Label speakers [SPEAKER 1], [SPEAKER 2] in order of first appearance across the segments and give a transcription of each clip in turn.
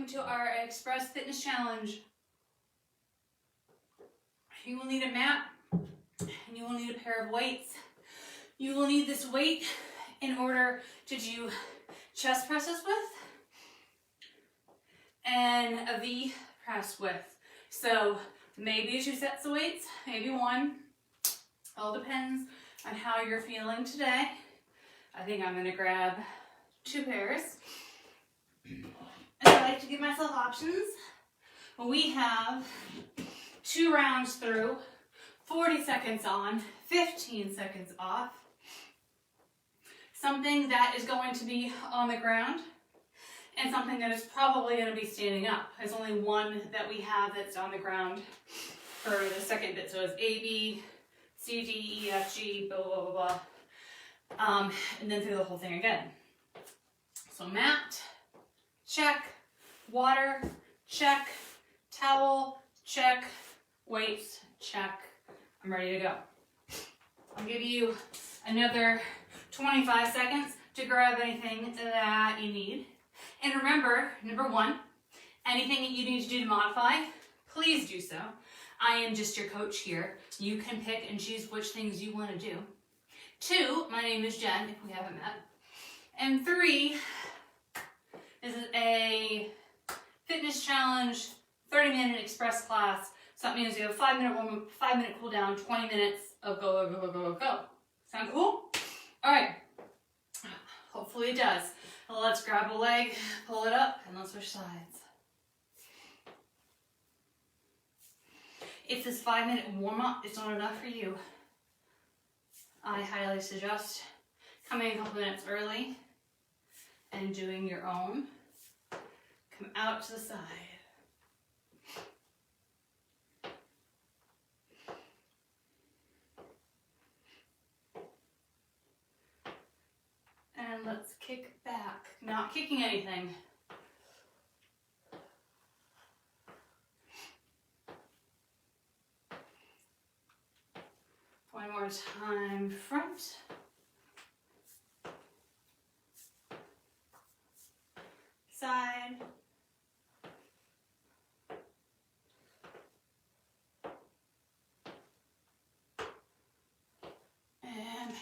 [SPEAKER 1] welcome to our Express Fitness Challenge. You will need a mat and you will need a pair of weights. You will need this weight in order to do chest presses with and a V press with. So maybe 2 sets of weights, maybe 1. All depends on how you're feeling today. I think I'm going to grab 2 pairs. And I like to give myself options. We have 2 rounds through, 40 seconds on, 15 seconds off. Something that is going to be on the ground and something that is probably going to be standing up. There's only one that we have that's on the ground for the second bit. So it's A, B, C, D, E, F, G, blah, blah, blah, blah. And then through the whole thing again. So mat, check. Water, check. Towel, check. Weights, check. I'm ready to go. I'll give you another 25 seconds to grab anything that you need. And remember, number 1, anything that you need to do to modify, please do so. I am just your coach here. You can pick and choose which things you want to do. 2, my name is Jen, if we haven't met. And 3, this is a fitness challenge, 30-minute express class. So that means you have 5-minute warm-up, 5-minute cool down, 20 minutes of go, go, go, go, go, go. Sound cool? All right. Hopefully it does. Let's grab a leg, pull it up, and let's switch sides. If this 5-minute warm-up is not enough for you, I highly suggest coming a couple minutes early and doing your own. Come out to the side. And let's kick back. Not kicking anything. One more time, front. Side. And back.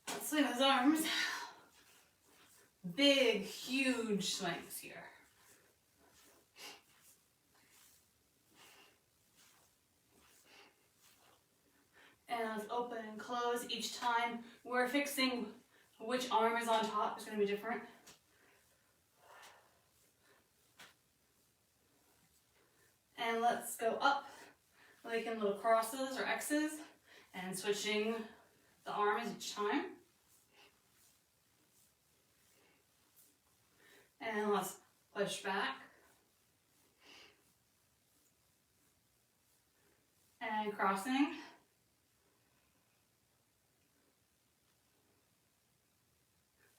[SPEAKER 1] Let's swing those arms. Big, huge swings here. And let's open and close each time. We're fixing which arm is on top. It's going to be different. And let's go up, making little crosses or X's, and switching the arms each time. And let's push back. And crossing.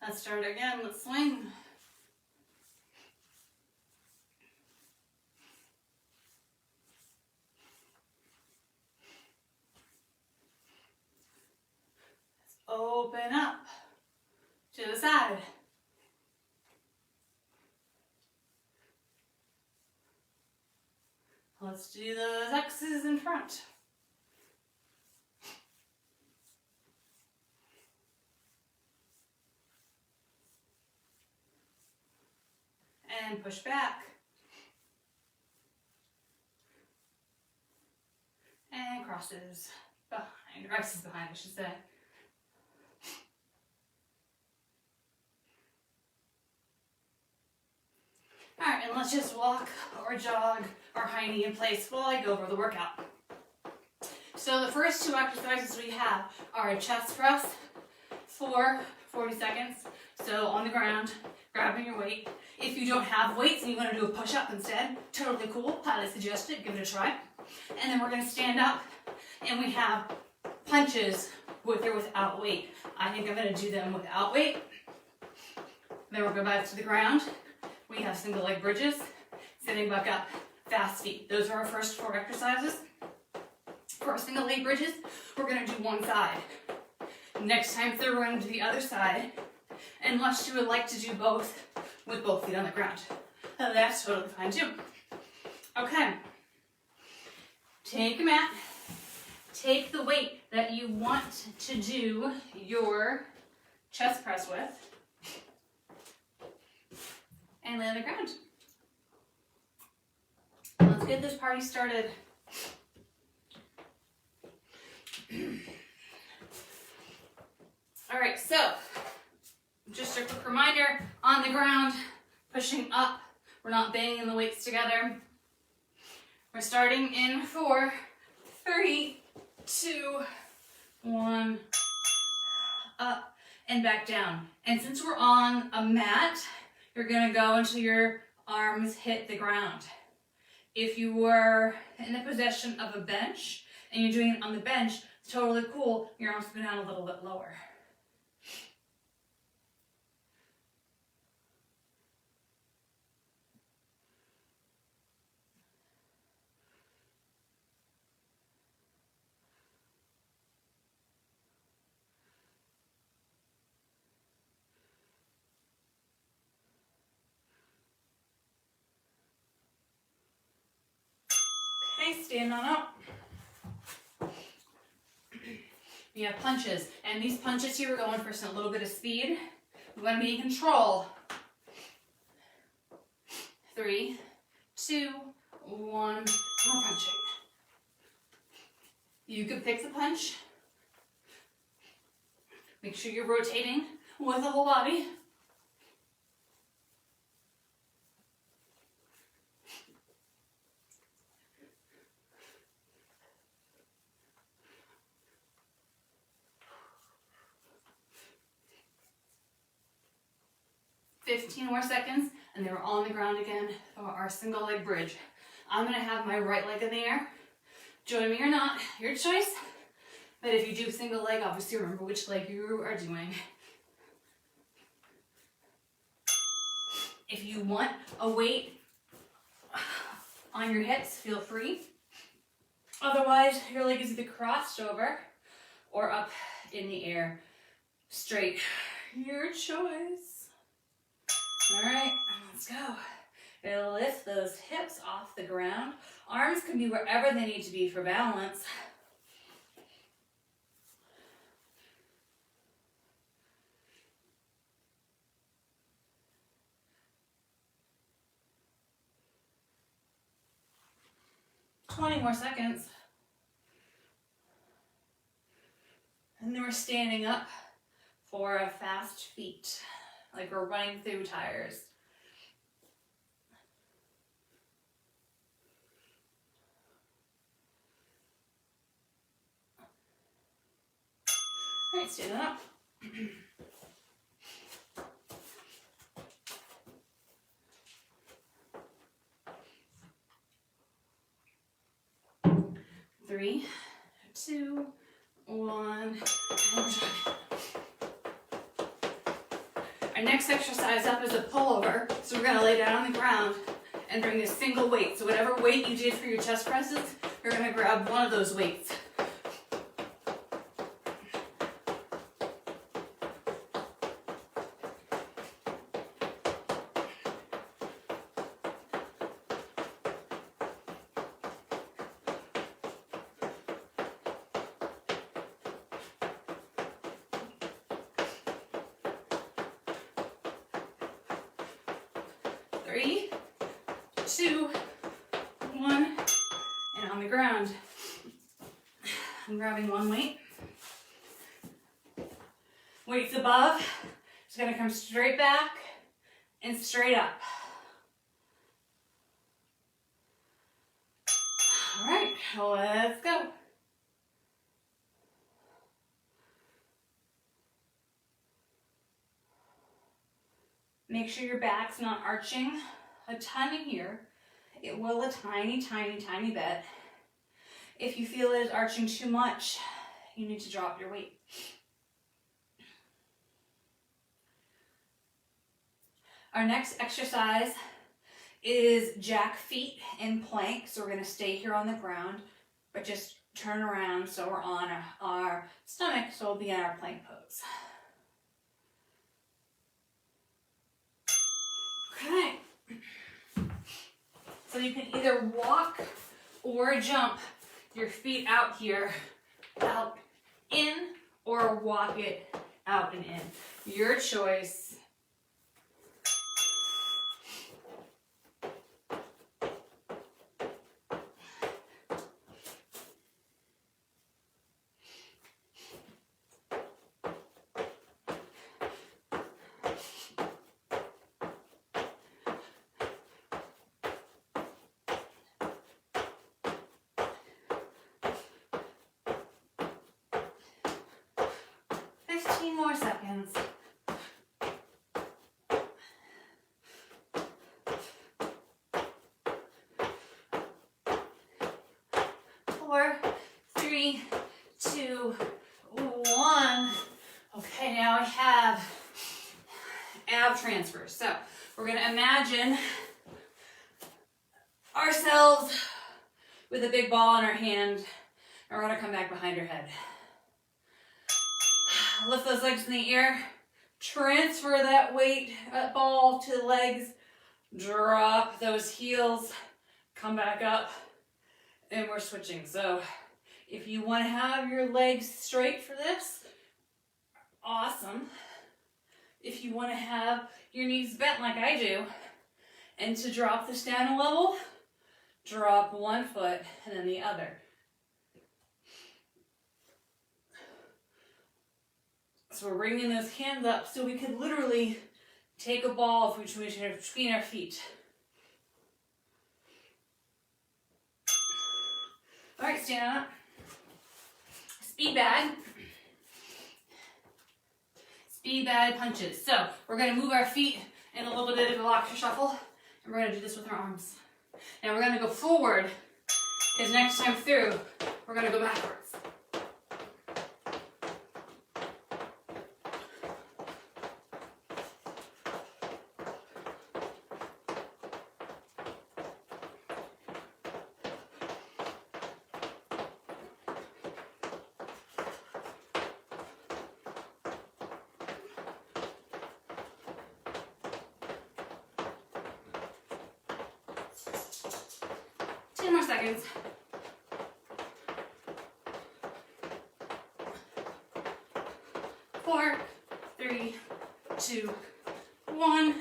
[SPEAKER 1] Let's start again. Let's swing. Let's open up to the side. Let's do those X's in front. And push back. And crosses behind, or X's behind, I should say. All right, and let's just walk or jog or high knee in place while I go over the workout. So the first 2 exercises we have are a chest press for 40 seconds. So on the ground, grabbing your weight. If you don't have weights and you want to do a push-up instead, totally cool, highly suggest it, give it a try. And then we're going to stand up and we have punches with or without weight. I think I'm going to do them without weight. Then we'll go back to the ground. We have single leg bridges, sitting back up, fast feet. Those are our first 4 exercises. For our single leg bridges, we're going to do one side. Next time through, we're going to do the other side. unless you would like to do both with both feet on the ground. That's totally fine too. Okay. Take a mat. Take the weight that you want to do your chest press with and lay on the ground. Let's get this party started. All right, so just a quick reminder, on the ground, pushing up. We're not banging the weights together. We're starting in 4, 3, 2, 1, up and back down. And since we're on a mat, you're gonna go until your arms hit the ground. If you were in the possession of a bench and you're doing it on the bench, it's totally cool. Your arms go down a little bit lower. Okay, stand on up. We have punches, and these punches here, we're going for a little bit of speed. We want to be in control. 3, 2, 1, more punching. You can pick the punch. Make sure you're rotating with the whole body. $15 more seconds, and then we're all on the ground again for our single leg bridge. I'm gonna have my right leg in the air. Join me or not, your choice. But if you do single leg, obviously remember which leg you are doing. If you want a weight on your hips, feel free. Otherwise, your leg is either crossed over or up in the air, straight. Your choice. All right, let's go. You're gonna lift those hips off the ground. Arms can be wherever they need to be for balance. $20 more seconds. And then we're standing up for a fast feet, like we're running through tires. All right, stand up. 3, 2, 1. Our next exercise up is a pullover. So we're going to lay down on the ground and bring a single weight. So whatever weight you did for your chest presses, you're going to grab one of those weights. Three, 2, 1, and on the ground. I'm grabbing one weight. Weights above. It's going to come straight back and straight up. All right, let's go. Make sure your back's not arching a ton here. It will a tiny, tiny, tiny bit. If you feel it is arching too much, you need to drop your weight. Our next exercise is jack feet in plank. So we're going to stay here on the ground, but just turn around so we're on our stomach, so we'll be in our plank pose. So you can either walk or jump your feet out here, out, in, or walk it out and in. Your choice. More seconds. 4, 3, 2, 1. Okay, now I have ab transfers. So we're going to imagine ourselves with a big ball in our hand, and we're going to come back behind our head. Lift those legs in the air, transfer that weight, that ball to the legs, drop those heels, come back up, and we're switching. So if you want to have your legs straight for this, awesome. If you want to have your knees bent like I do, and to drop this down a level, drop one foot and then the other. So we're bringing those hands up so we could literally take a ball between our feet. All right, stand up. Speed bag. Speed bag punches. So we're going to move our feet in a little bit of a locker shuffle, and we're going to do this with our arms. Now we're going to go forward, because next time through, we're going to go backwards. More seconds. 4, 3, 2, 1.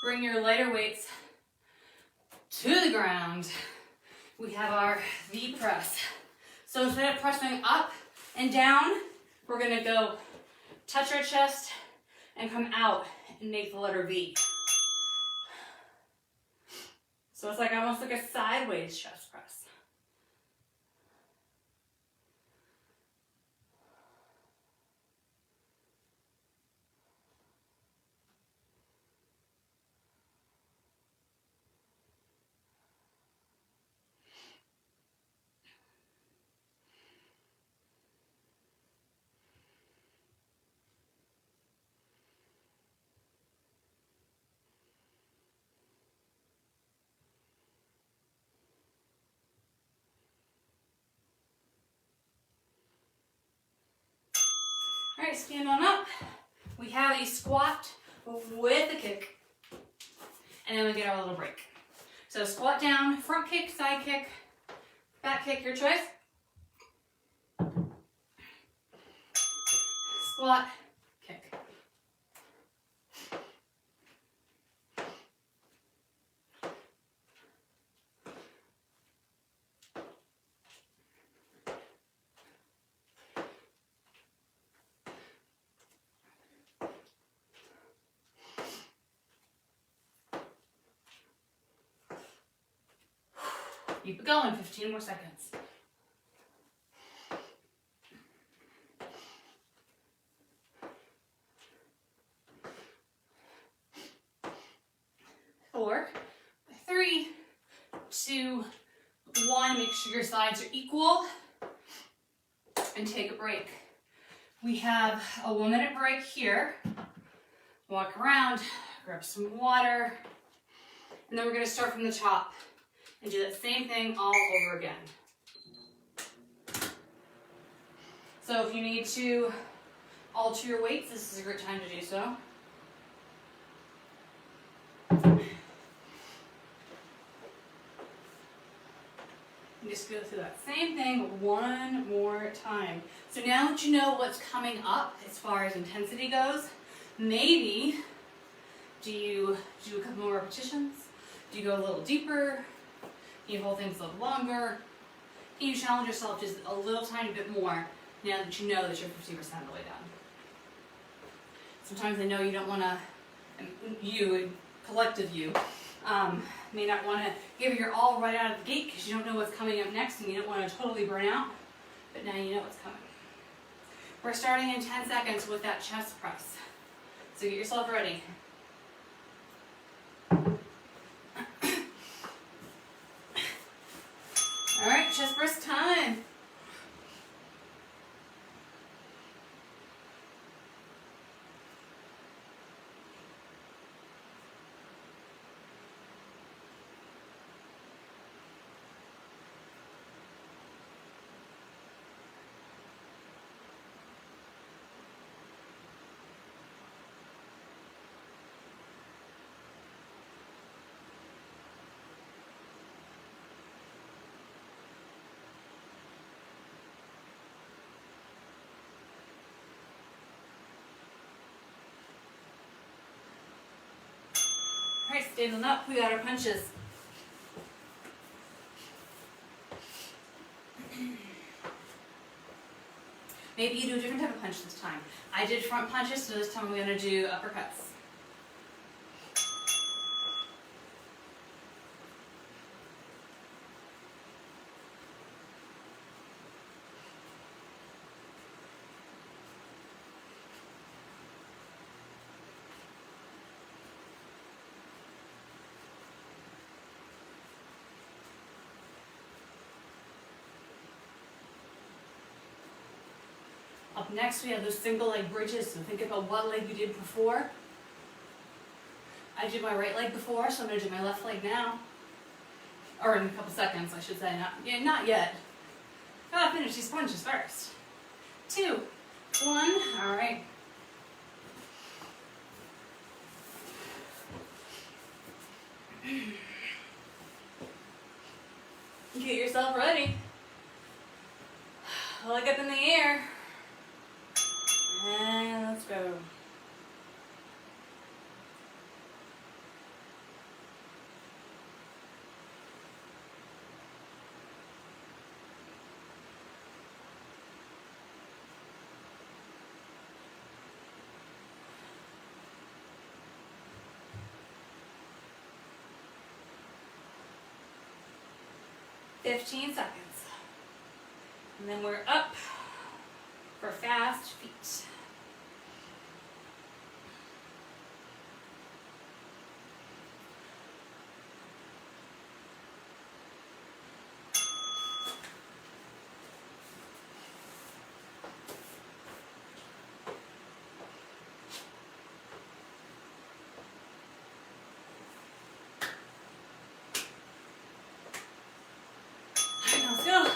[SPEAKER 1] Bring your lighter weights to the ground. We have our V press. So instead of pressing up and down, we're going to go touch our chest and come out and make the letter V. So it's like almost like a sideways chest press. All right, stand on up. We have a squat with a kick. And then we get our little break. So squat down, front kick, side kick, back kick, your choice. Squat, kick. Keep it going, 15 more seconds. Four, 3, 2, 1. Make sure your sides are equal. And take a break. We have a 1-minute break here. Walk around, grab some water, and then we're going to start from the top and do that same thing all over again. So if you need to alter your weights, this is a great time to do so. Just go through that same thing one more time. So now that you know what's coming up as far as intensity goes, maybe do you do a couple more repetitions? Do you go a little deeper? Do you hold things a little longer? Can you challenge yourself just a little tiny bit more now that you know that you're 50% of the way done? Sometimes I know you don't want to, you, collective you, may not want to give your all right out of the gate because you don't know what's coming up next and you don't want to totally burn out, but now you know what's coming. We're starting in 10 seconds with that chest press. So get yourself ready. All right, chest press time. All right, standing up, we got our punches. Maybe you do a different type of punch this time. I did front punches, so this time we're going to do uppercuts. Up next, we have those single leg bridges. So think about what leg you did before. I did my right leg before, so I'm going to do my left leg now. Or in a couple seconds, I should say. Not yet. Gotta finish these punches first. 2, 1, all right. Get yourself ready. Leg up in the air. And let's go. "15 seconds. And then we're up for fast feet. Let's go.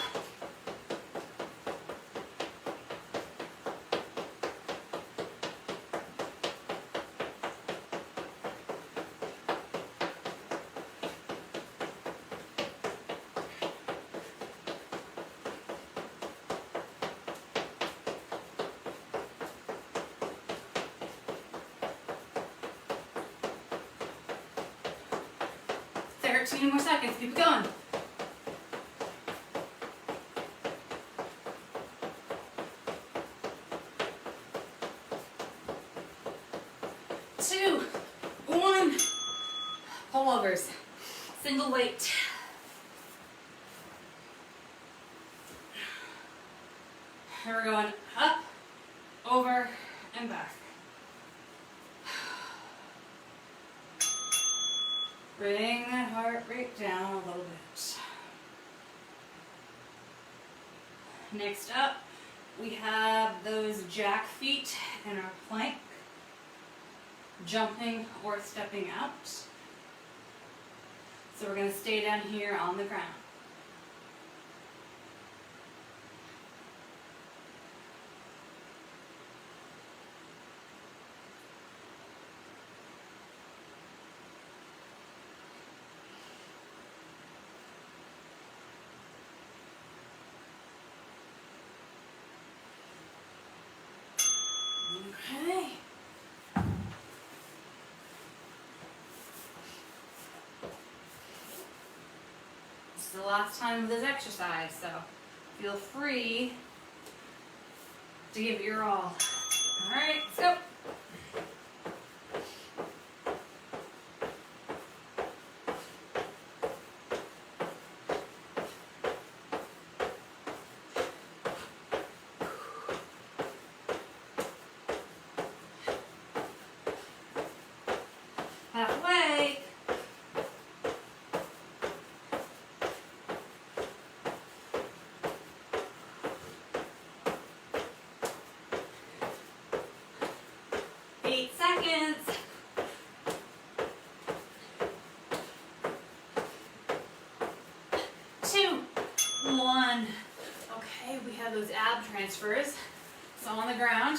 [SPEAKER 1] There, 2 more seconds. Keep it going. 2, 1. Pullovers. Single weight. And we're going up, over, and back. Bring that heart rate down a little bit. Next up, we have those jack feet in our plank, jumping or stepping out. So we're going to stay down here on the ground. Okay. It's the last time of this exercise, so feel free to give it your all. All right, let's go. Halfway. Seconds. 2, 1. Okay, we have those ab transfers. So on the ground.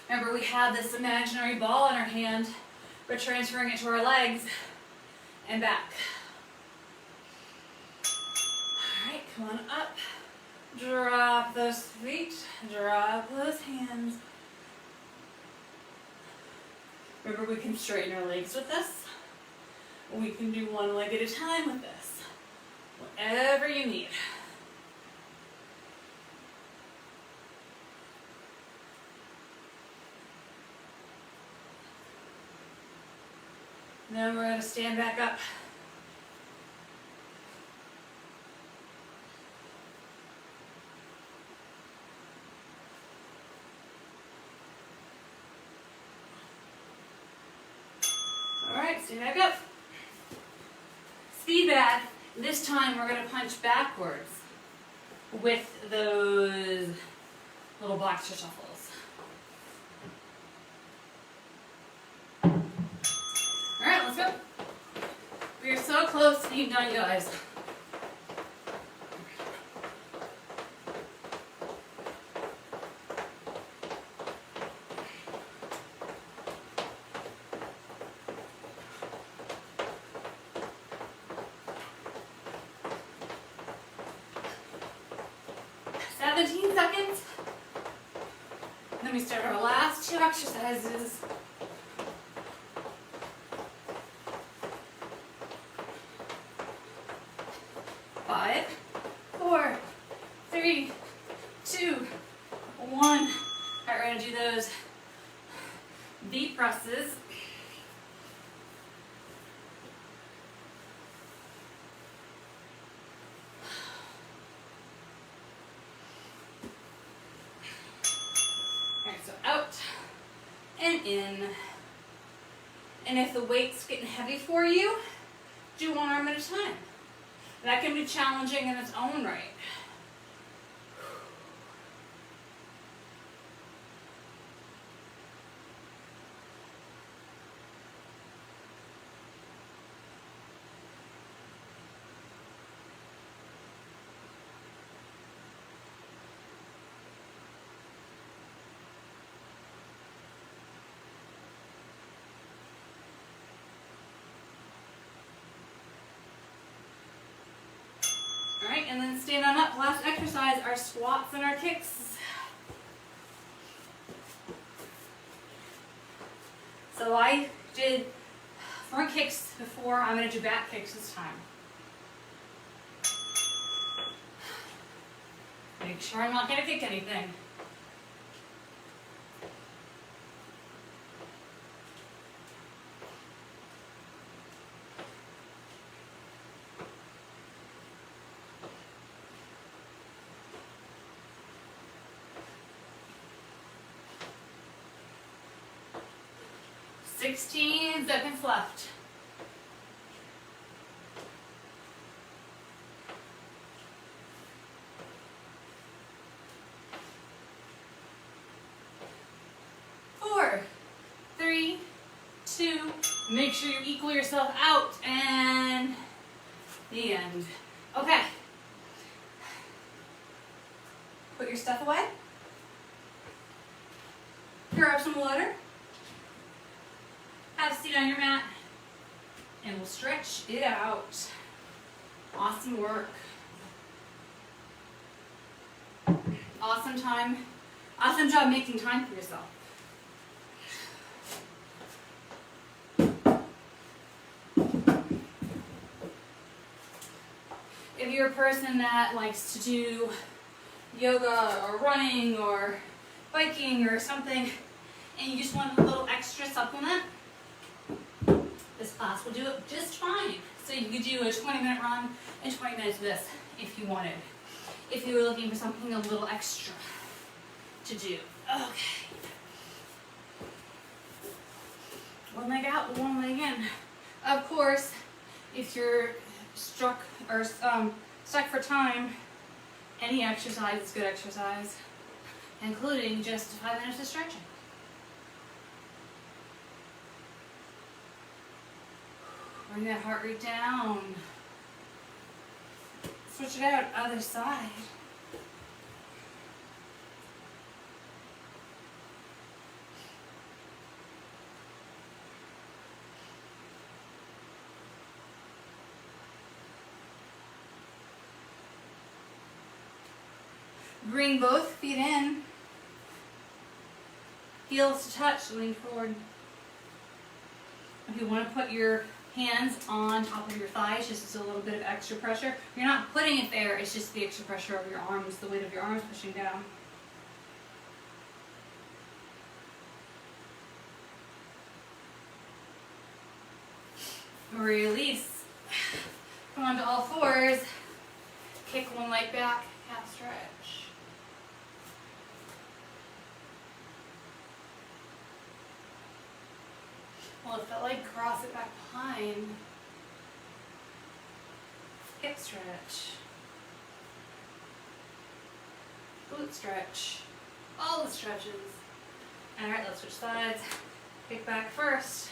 [SPEAKER 1] Remember, we have this imaginary ball in our hand. We're transferring it to our legs and back. All right, come on up. Drop those feet. Drop those hands. Remember, we can straighten our legs with this. We can do one leg at a time with this. Whatever you need. Then we're going to stand back up. Stand back up. Speed back. This time we're going to punch backwards with those little black shuffles. Alright, let's go. We are so close to being done, guys. Seconds. Then we start our last 2 exercises. 5, 4, 3, 2, 1. All right, we're going to do those V presses. And in. And if the weight's getting heavy for you, do one arm at a time. That can be challenging in its own right. Alright, and then stand on up. Last exercise, our squats and our kicks. So I did front kicks before. I'm going to do back kicks this time. Make sure I'm not going to kick anything. Sixteen seconds left. Four, 3, 2. Make sure you equal yourself out, and the end. Okay. Put your stuff away. Grab some water. Have a seat on your mat, and we'll stretch it out. Awesome work. Awesome time Awesome job making time for yourself. If you're a person that likes to do yoga or running or biking or something, and you just want a little extra supplement, this class will do it just fine. So you could do a 20-minute run and 20 minutes of this if you wanted. If you were looking for something a little extra to do. Okay. One leg out, one leg in. Of course, if you're stuck for time, any exercise is good exercise, including just 5 minutes of stretching. Bring that heart rate down. Switch it out, other side. Bring both feet in. Heels to touch, lean forward. If you want to put your hands on top of your thighs, just as a little bit of extra pressure. You're not putting it there, it's just the extra pressure of your arms, the weight of your arms pushing down. Release. Come on to all fours. Kick one leg back, calf stretch. Lift that leg, cross it back behind. Hip stretch. Glute stretch. All the stretches. Alright, let's switch sides. Kick back first.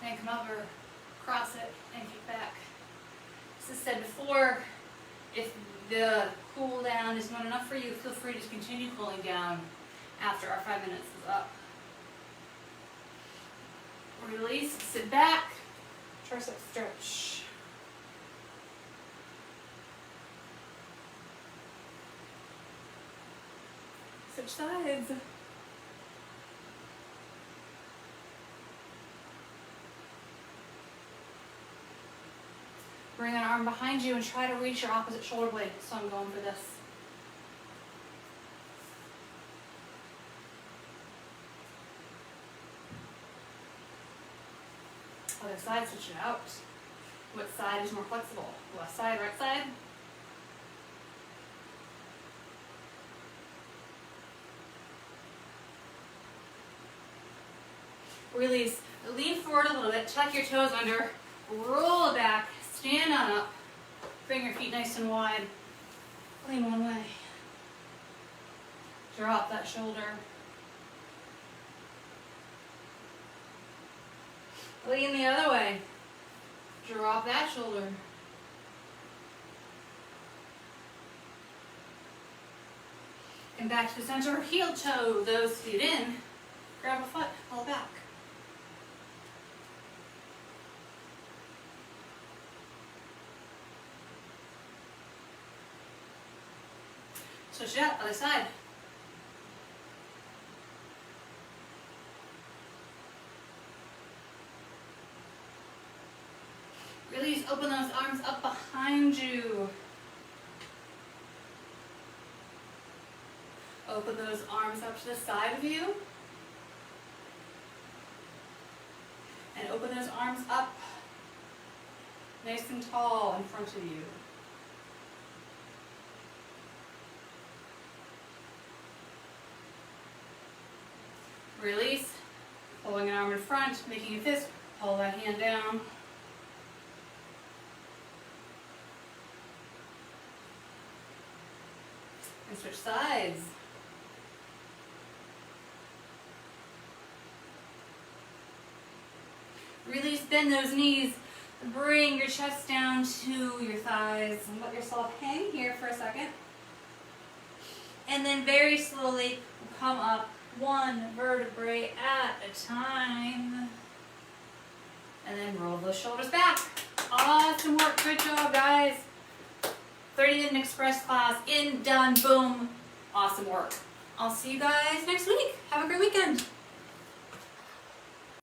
[SPEAKER 1] Then come over, cross it, and kick back. As I said before, if the cool down is not enough for you, feel free to just continue cooling down after our 5 minutes is up. Release, sit back, tricep stretch. Switch sides. Bring an arm behind you and try to reach your opposite shoulder blade. So I'm going for this. Other side, switch it out. What side is more flexible? Left side, right side? Release. Lean forward a little bit. Tuck your toes under. Roll it back. Stand on up. Bring your feet nice and wide. Lean one way. Drop that shoulder. Lean the other way. Drop that shoulder. And back to the center. Heel toe those feet in. Grab a foot. Pull back. Switch it out, other side. Release, open those arms up behind you. Open those arms up to the side of you. And open those arms up nice and tall in front of you. Release, pulling an arm in front, making a fist, pull that hand down. And switch sides. Release, bend those knees, bring your chest down to your thighs, and let yourself hang here for a second. And then very slowly come up one vertebrae at a time. And then roll those shoulders back. Awesome work. Good job, guys. 30-minute express class, in, done, boom, awesome work. I'll see you guys next week. Have a great weekend.